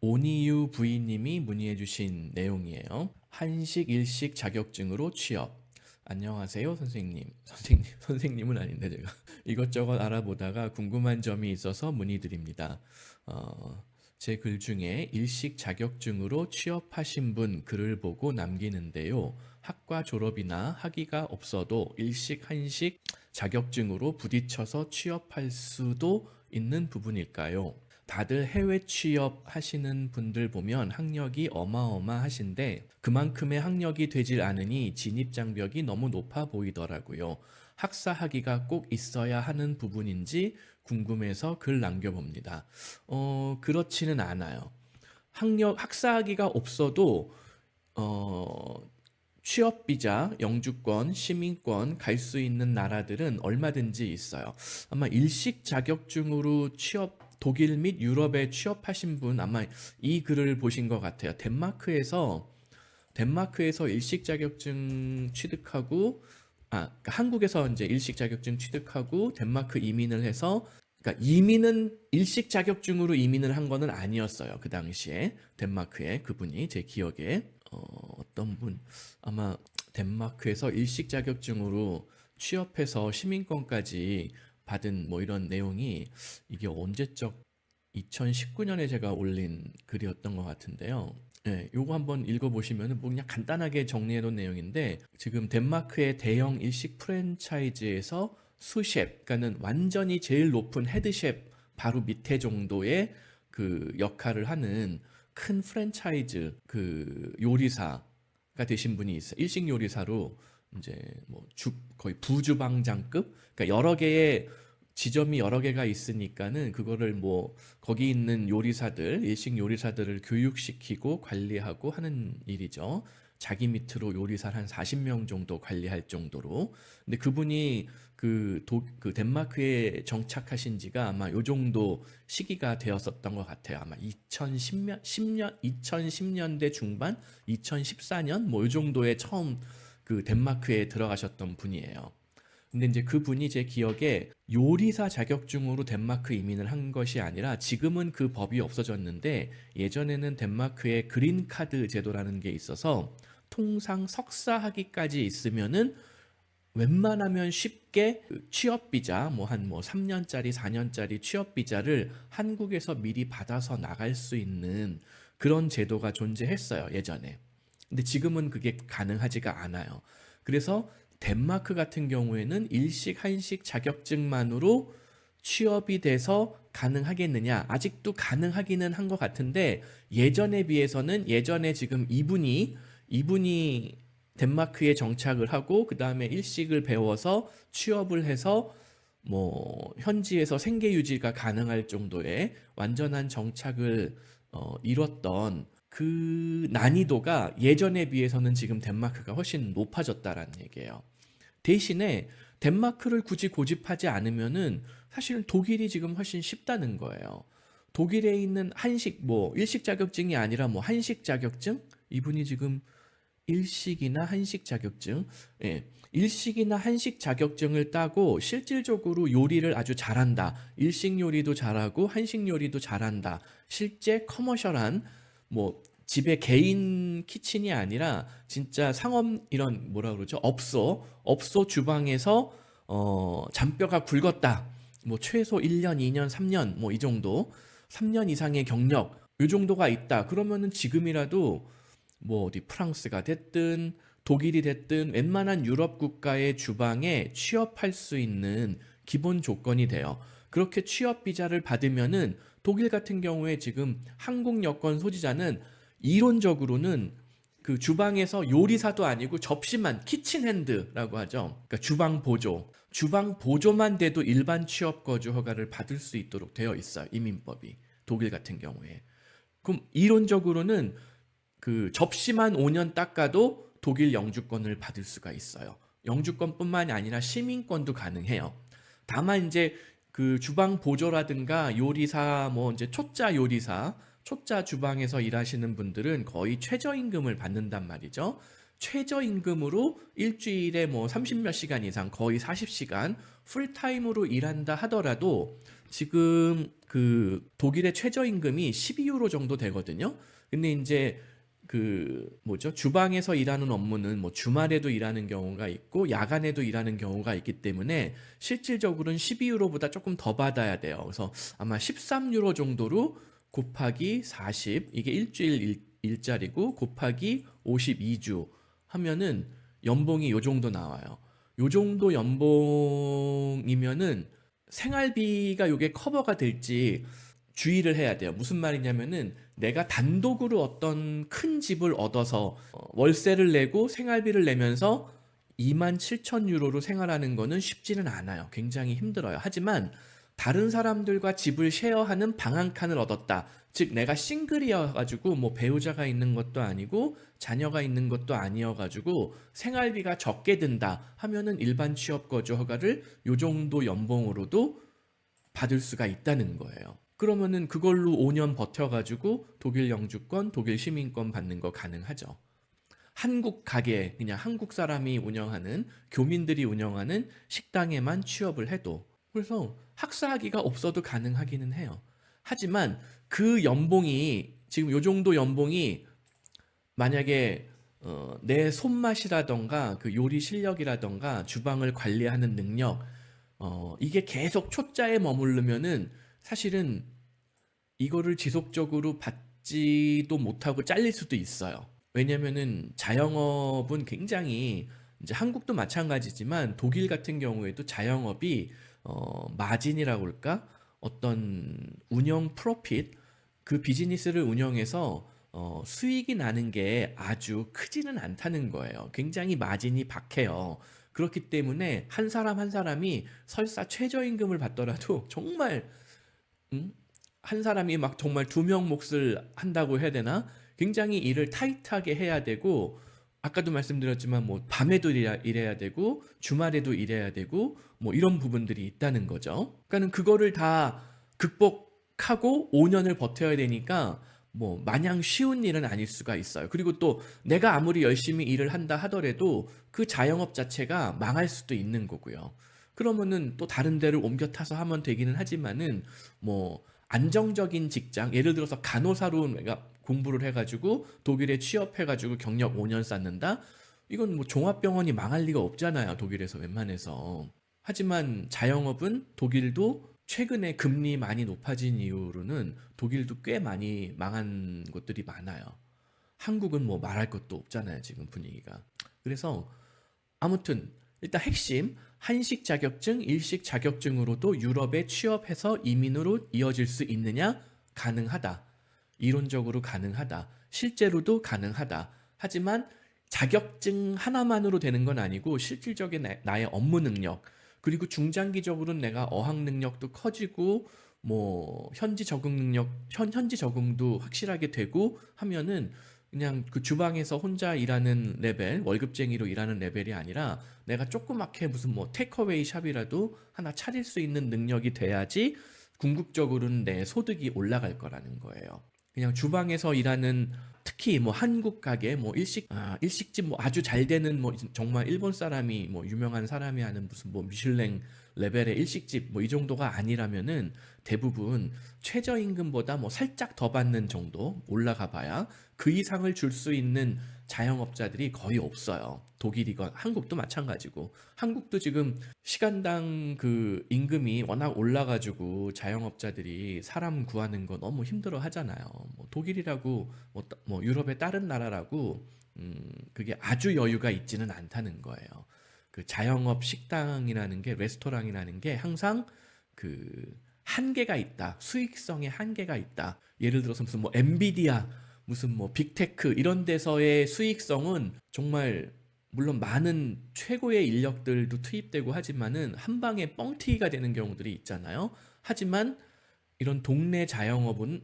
오니유 부인님이 문의해 주신 내용이에요. 한식, 일식 자격증으로 취업. 안녕하세요, 선생님. 선생님은 아닌데 제가 이것저것 알아보다가 궁금한 점이 있어서 문의드립니다. 제 글 중에 일식 자격증으로 취업하신 분 글을 보고 남기는데요. 학과 졸업이나 학위가 없어도 일식, 한식 자격증으로 부딪혀서 취업할 수도 있는 부분일까요? 다들 해외 취업하시는 분들 보면 학력이 어마어마하신데 그만큼의 학력이 되질 않으니 진입 장벽이 너무 높아 보이더라고요. 학사 학위가 꼭 있어야 하는 부분인지 궁금해서 글 남겨봅니다. 그렇지는 않아요. 학사 학위가 없어도 어, 취업 비자, 영주권, 시민권 갈 수 있는 나라들은 얼마든지 있어요. 아마 일식 자격증으로 독일 및 유럽에 취업하신 분 아마 이 글을 보신 것 같아요. 덴마크에서 일식 자격증 취득하고 그러니까 한국에서 이제 일식 자격증 취득하고 덴마크 이민을 해서 그러니까 이민은 일식 자격증으로 이민을 한 거는 아니었어요. 그 당시에 덴마크에 그분이 제 기억에 어떤 분 아마 덴마크에서 일식 자격증으로 취업해서 시민권까지 받은 뭐 이런 내용이 이게 언제적 2019년에 제가 올린 글이었던 것 같은데요. 네, 요거 한번 읽어보시면 뭐 그냥 간단하게 정리해 놓은 내용인데 지금 덴마크의 대형 일식 프랜차이즈에서 수셰프, 그러니까는 완전히 제일 높은 헤드셰프 바로 밑에 정도의 그 역할을 하는 큰 프랜차이즈 그 요리사가 되신 분이 있어요. 일식 요리사로 이제 뭐 거의 부주방장급, 그러니까 여러 개의 지점이 여러 개가 있으니까는 그거를 뭐 거기 있는 요리사들, 일식 요리사들을 교육시키고 관리하고 하는 일이죠. 자기 밑으로 요리사를 한 40명 정도 관리할 정도로. 근데 그분이 그 덴마크에 정착하신 지가 아마 요 정도 시기가 되었었던 것 같아요. 아마 2010년대 중반, 2014년 뭐 요 정도에 처음 그 덴마크에 들어가셨던 분이에요. 근데 이제 그분이 제 기억에 요리사 자격증으로 덴마크 이민을 한 것이 아니라 지금은 그 법이 없어졌는데 예전에는 덴마크에 그린카드 제도라는 게 있어서 통상 석사 학위까지 있으면은 웬만하면 쉽게 취업 비자 뭐 한 뭐 3년짜리 4년짜리 취업 비자를 한국에서 미리 받아서 나갈 수 있는 그런 제도가 존재했어요, 예전에. 근데 지금은 그게 가능하지가 않아요. 그래서 덴마크 같은 경우에는 일식, 한식 자격증만으로 취업이 돼서 가능하겠느냐? 아직도 가능하기는 한 것 같은데 예전에 비해서는 예전에 지금 이분이 덴마크에 정착을 하고 그 다음에 일식을 배워서 취업을 해서 뭐 현지에서 생계 유지가 가능할 정도의 완전한 정착을 이뤘던 그 난이도가 예전에 비해서는 지금 덴마크가 훨씬 높아졌다라는 얘기예요. 대신에 덴마크를 굳이 고집하지 않으면은 사실은 독일이 지금 훨씬 쉽다는 거예요. 독일에 있는 한식 뭐 일식 자격증이 아니라 뭐 한식 자격증? 이분이 지금 일식이나 한식 자격증, 예, 일식이나 한식 자격증을 따고 실질적으로 요리를 아주 잘한다. 일식 요리도 잘하고 한식 요리도 잘한다. 실제 커머셜한 뭐 집에 개인 키친이 아니라 진짜 상업 이런 뭐라 그러죠? 업소 주방에서 잔뼈가 굵었다. 뭐 최소 1년, 2년, 3년 뭐 이 정도 3년 이상의 경력 요 정도가 있다. 그러면은 지금이라도 뭐 어디 프랑스가 됐든 독일이 됐든 웬만한 유럽 국가의 주방에 취업할 수 있는 기본 조건이 돼요. 그렇게 취업 비자를 받으면은 독일 같은 경우에 지금 한국 여권 소지자는 이론적으로는 그 주방에서 요리사도 아니고 접시만 키친핸드라고 하죠. 그러니까 주방 보조만 돼도 일반 취업 거주 허가를 받을 수 있도록 되어 있어요. 이민법이 독일 같은 경우에. 그럼 이론적으로는 그 접시만 5년 닦아도 독일 영주권을 받을 수가 있어요. 영주권뿐만이 아니라 시민권도 가능해요. 다만 이제 그 주방 보조라든가 요리사 뭐 이제 초짜 주방에서 일하시는 분들은 거의 최저임금을 받는단 말이죠. 최저임금으로 일주일에 뭐 30몇 시간 이상 거의 40시간 풀타임으로 일한다 하더라도 지금 그 독일의 최저임금이 12유로 정도 되거든요. 근데 이제 그 뭐죠? 주방에서 일하는 업무는 뭐 주말에도 일하는 경우가 있고 야간에도 일하는 경우가 있기 때문에 실질적으로는 12유로보다 조금 더 받아야 돼요. 그래서 아마 13유로 정도로 곱하기 40, 이게 일자리고 곱하기 52주 하면은 연봉이 요 정도 나와요. 요 정도 연봉이면은 생활비가 요게 커버가 될지 주의를 해야 돼요. 무슨 말이냐면은 내가 단독으로 어떤 큰 집을 얻어서 월세를 내고 생활비를 내면서 27,000유로로 생활하는 거는 쉽지는 않아요. 굉장히 힘들어요. 하지만 다른 사람들과 집을 쉐어하는 방 한 칸을 얻었다. 즉 내가 싱글이어가지고 뭐 배우자가 있는 것도 아니고 자녀가 있는 것도 아니어가지고 생활비가 적게 든다 하면은 일반 취업 거주 허가를 요 정도 연봉으로도 받을 수가 있다는 거예요. 그러면은 그걸로 5년 버텨가지고 독일 영주권, 독일 시민권 받는 거 가능하죠. 한국 가게, 그냥 한국 사람이 운영하는, 교민들이 운영하는 식당에만 취업을 해도. 그래서 학사학위가 없어도 가능하기는 해요. 하지만 그 연봉이, 지금 요 정도 연봉이 만약에 내 손맛이라던가 그 요리 실력이라던가 주방을 관리하는 능력, 이게 계속 초짜에 머무르면은 사실은 이거를 지속적으로 받지도 못하고 잘릴 수도 있어요. 왜냐면은 자영업은 굉장히 이제 한국도 마찬가지지만 독일 같은 경우에도 자영업이 마진이라고 할까? 어떤 운영 프로핏 그 비즈니스를 운영해서 수익이 나는 게 아주 크지는 않다는 거예요. 굉장히 마진이 박해요. 그렇기 때문에 한 사람 한 사람이 설사 최저임금을 받더라도 정말 한 사람이 막 정말 두 명 몫을 한다고 해야 되나? 굉장히 일을 타이트하게 해야 되고 아까도 말씀드렸지만 뭐 밤에도 일해야 되고 주말에도 일해야 되고 뭐 이런 부분들이 있다는 거죠. 그러니까는 그거를 다 극복하고 5년을 버텨야 되니까 뭐 마냥 쉬운 일은 아닐 수가 있어요. 그리고 또 내가 아무리 열심히 일을 한다 하더라도 그 자영업 자체가 망할 수도 있는 거고요. 그러면은 또 다른 데를 옮겨 타서 하면 되기는 하지만은 뭐 안정적인 직장, 예를 들어서 간호사로 내가 공부를 해가지고 독일에 취업해가지고 경력 5년 쌓는다? 이건 뭐 종합병원이 망할 리가 없잖아요. 독일에서 웬만해서. 하지만 자영업은 독일도 최근에 금리 많이 높아진 이후로는 독일도 꽤 많이 망한 곳들이 많아요. 한국은 뭐 말할 것도 없잖아요. 지금 분위기가. 그래서 아무튼 일단 핵심 한식 자격증, 일식 자격증으로도 유럽에 취업해서 이민으로 이어질 수 있느냐? 가능하다. 이론적으로 가능하다. 실제로도 가능하다. 하지만 자격증 하나만으로 되는 건 아니고 실질적인 나의 업무 능력, 그리고 중장기적으로는 내가 어학 능력도 커지고 뭐 현지 적응 능력, 현지 적응도 확실하게 되고 하면은 그냥 그 주방에서 혼자 일하는 레벨, 월급쟁이로 일하는 레벨이 아니라 내가 조그맣게 무슨 뭐 테이크어웨이 샵이라도 하나 차릴 수 있는 능력이 돼야지 궁극적으로는 내 소득이 올라갈 거라는 거예요. 그냥 주방에서 일하는 특히 뭐 한국 가게 뭐 일식집 뭐 아주 잘 되는 뭐 정말 일본 사람이 뭐 유명한 사람이 하는 무슨 뭐 미슐랭 레벨의 일식집 뭐 이 정도가 아니라면은 대부분 최저임금보다 뭐 살짝 더 받는 정도 올라가 봐야 그 이상을 줄 수 있는 자영업자들이 거의 없어요. 독일이건 한국도 마찬가지고 한국도 지금 시간당 그 임금이 워낙 올라가지고 자영업자들이 사람 구하는 거 너무 힘들어 하잖아요. 뭐 독일이라고 뭐 유럽의 다른 나라라고 그게 아주 여유가 있지는 않다는 거예요. 그 자영업 식당이라는 게 레스토랑이라는 게 항상 그 한계가 있다. 수익성에 한계가 있다. 예를 들어서 무슨 뭐 엔비디아 무슨 뭐 빅테크 이런 데서의 수익성은 정말 물론 많은 최고의 인력들도 투입되고 하지만은 한 방에 뻥튀기가 되는 경우들이 있잖아요. 하지만 이런 동네 자영업은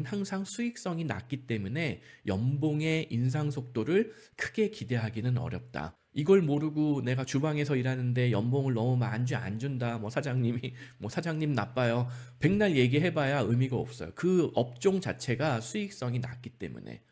항상 수익성이 낮기 때문에 연봉의 인상 속도를 크게 기대하기는 어렵다. 이걸 모르고 내가 주방에서 일하는데 연봉을 너무 안 준다. 뭐 사장님이 뭐 사장님 나빠요. 백날 얘기해봐야 의미가 없어요. 그 업종 자체가 수익성이 낮기 때문에.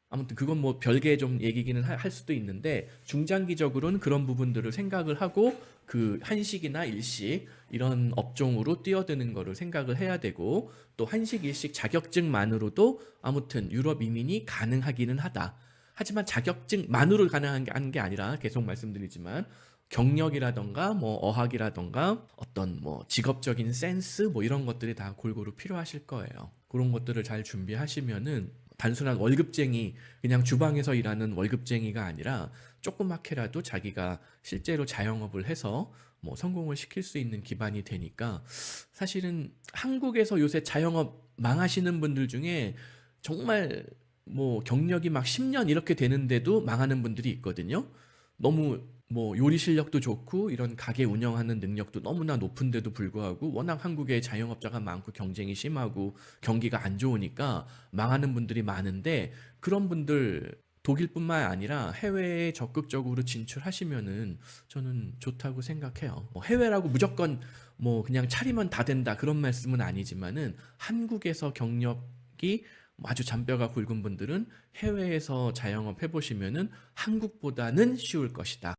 아무튼 그건 뭐 별개의 좀 얘기기는 할 수도 있는데 중장기적으로는 그런 부분들을 생각을 하고 그 한식이나 일식 이런 업종으로 뛰어드는 거를 생각을 해야 되고 또 한식 일식 자격증만으로도 아무튼 유럽 이민이 가능하기는 하다. 하지만 자격증만으로 가능한 게 아니라 계속 말씀드리지만 경력이라던가 뭐 어학이라던가 어떤 뭐 직업적인 센스 뭐 이런 것들이 다 골고루 필요하실 거예요. 그런 것들을 잘 준비하시면은 단순한 월급쟁이, 그냥 주방에서 일하는 월급쟁이가 아니라 조그맣게라도 자기가 실제로 자영업을 해서 뭐 성공을 시킬 수 있는 기반이 되니까 사실은 한국에서 요새 자영업 망하시는 분들 중에 정말 뭐 경력이 막 10년 이렇게 되는데도 망하는 분들이 있거든요. 너무 뭐 요리 실력도 좋고 이런 가게 운영하는 능력도 너무나 높은데도 불구하고 워낙 한국에 자영업자가 많고 경쟁이 심하고 경기가 안 좋으니까 망하는 분들이 많은데 그런 분들 독일뿐만 아니라 해외에 적극적으로 진출하시면은 저는 좋다고 생각해요. 뭐 해외라고 무조건 뭐 그냥 차리면 다 된다 그런 말씀은 아니지만은 한국에서 경력이 아주 잔뼈가 굵은 분들은 해외에서 자영업 해보시면은 한국보다는 쉬울 것이다.